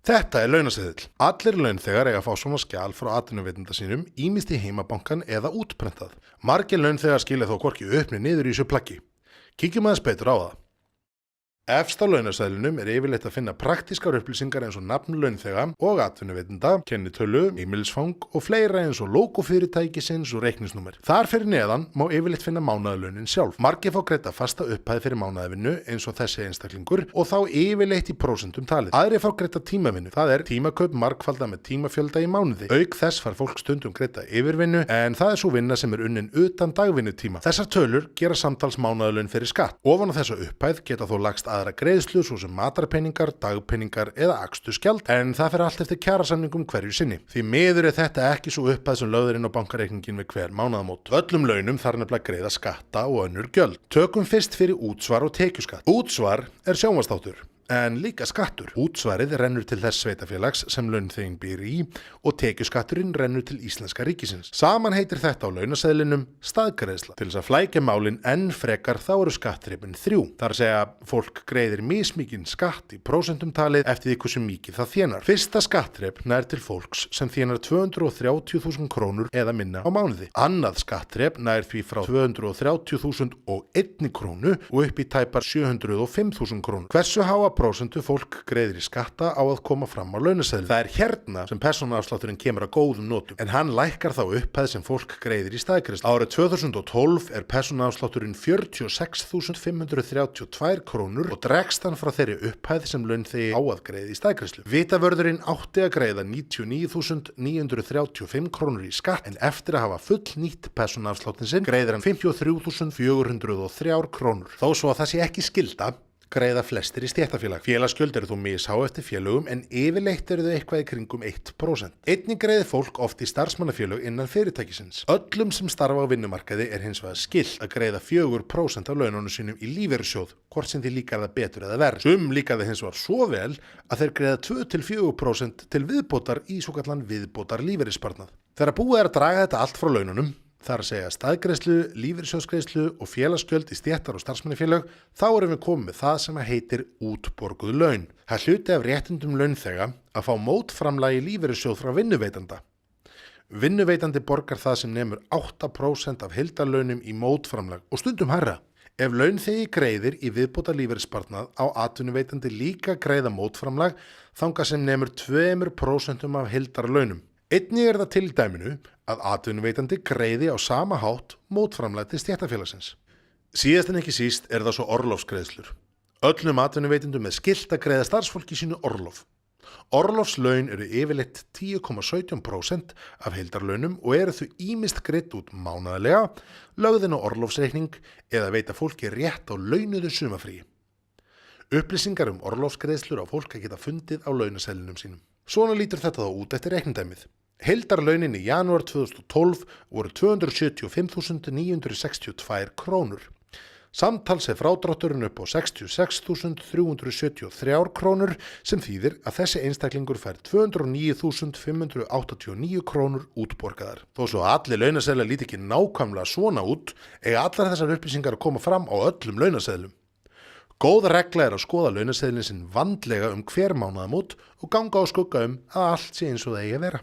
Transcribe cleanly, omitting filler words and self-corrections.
Þetta er launaseðill. Allir launþegar eiga að fá svona skjal frá atvinnuveitanda sínum, ýmist í heimabankan eða útprentað. Margir launþegar skilja þó hvorki upp né niður í þessu plaggi. Kíkjum aðeins betur á það. Efst á launaseðlinum er yfirleitt að finna praktískar upplýsingar eins og nafn launþega og atvinnuveitanda, kennitölu, heimilisfang og fleira eins og logo fyrirtækisins og reikningsnúmer. Þar fyrir neðan má yfirleitt finna mánaðarlaunin sjálf. Margir fá greidda fasta upphæð fyrir mánaðarvinnu eins og þessi einstaklingur og þá yfirleitt í prósentum talið. Aðrir fá greidda tímavinnu, það er tímakaup margfalda með tímafjölda í mánuði. Auk þess fær fólk stundum greidda yfirvinnu en það er svo vinna sem er unnin utan dagvinnutíma. Þessar tölur gera samtals mánaðarlaun fyrir skatt. Ofan á þessa upphæð geta þó lagst aðra greiðslu svo sem matarpeningar, dagpeningar eða akstursgjald en það fer allt eftir kjarasamningum hverju sinni. Því miður er þetta ekki svo upphæð sem lögð er inn á bankareikningin við hver mánaðamót. Öllum launum þarf nefnilega að greiða skatta og önnur gjöld. Tökum fyrst fyrir útsvar og tekjuskatt. Útsvar er sjónvarpsþáttur. En líka skattur. Útsvarið rennur til þess sveitafélags sem launþeginn býr í og tekjuskatturinn rennur til íslenska ríkisins. Saman heitir þetta á launaseðlinum staðgreiðsla. Til þess að flækja málin enn frekar þá eru skattþrepin 3. Það er að segja fólk greiðir mismikinn skatt í prósentum talið eftir því hversu mikið það þénar. Fyrsta skattþrep nær til fólks sem þénar 230.000 krónur eða minna á mánuði. Annað skattþrep nær því frá 230.001 krónu og upp í tæpar 705.000 krónur. Hversu háa prósentu fólk greiðir í skatta á að koma fram á launaseðli. Það er hérna sem persónuafslátturinn kemur að góðum notum, en hann lækkar þá upphæð sem fólk greiðir í staðgreiðslu. Árið 2012 er persónuafslátturinn 46.532 krónur og dregst hann frá þeirri upphæð sem launþegi á að greiða í staðgreiðslu. Vitavörðurinn átti að greiða 99.935 krónur í skatt, en eftir að hafa full nýtt persónuafsláttinn sinn greiðir hann 53.403 krónur. Þó svo að það sé ekki skylda greiða flestir í stéttarfélag. Félagsgjöld eru þó mishá eftir félögum en yfirleitt eru þau eitthvað í kringum 1%. Einnig greiðir fólk oft í starfsmannafélög innan fyrirtækisins. Öllum sem starfa á vinnumarkaði er hins vegar skylt að greiða 4% af laununum sínum í lífeyrissjóð, hvort sem því líkar það betur eða verð. Sum líkar það hins vegar svo vel að þeir greiða 2-4% til viðbótar í svokallan viðbótar lífeyrissparnað. Þegar búið er að draga þetta allt frá laununum, þar að segja staðgreiðslu, lífeyrissjóðsgreiðslu og félagsgjöld í stéttar og starfsmannafélög, þá erum við komið með það sem heitir útborguð laun. Það er hluti af réttindum launþega að fá mótframlag í lífeyrissjóð frá vinnuveitanda. Vinnuveitandi borgar það sem nemur 8% af heildarlaunum í mótframlag og stundum hærra. Ef launþegi greiðir í viðbótar lífeyrissparnað á atvinnuveitandi líka greiða mótframlag þangað sem nemur 2% af heildarlaunum. Einnig er það til dæminu að atvinnuveitandi greiði á sama hátt mótframlag til stéttarfélagsins. Síðast en ekki síst er það svo orlofsgreiðslur. Öllum atvinnuveitendum er skylt að greiða starfsfólki sínu orlof. Orlofslaun eru yfirleitt 10,17% af heildarlaunum og eru þau ýmist greidd út mánaðarlega, lögðin á orlofsreikning eða veita fólki rétt á launuðu sumarfríi. Upplýsingar um orlofsgreiðslur á fólk að geta fundið á launaseðlinum sínum. Svona lítur þetta þá út eftir reiknidæmið. Heildarlaunin í janúar 2012 voru 275.962 krónur. Samtals er frádrátturinn upp á 66.373 krónur sem þýðir að þessi einstaklingur fær 209.589 krónur útborgaðar. Þó svo að allir launaseðlar líti ekki nákvæmlega svona út, eiga allar þessar upplýsingar að koma fram á öllum launaseðlum. Góð regla er að skoða launaseðlinn sinn vandlega hver mánaðamót og ganga á skugga að allt sé eins og það eigi að vera.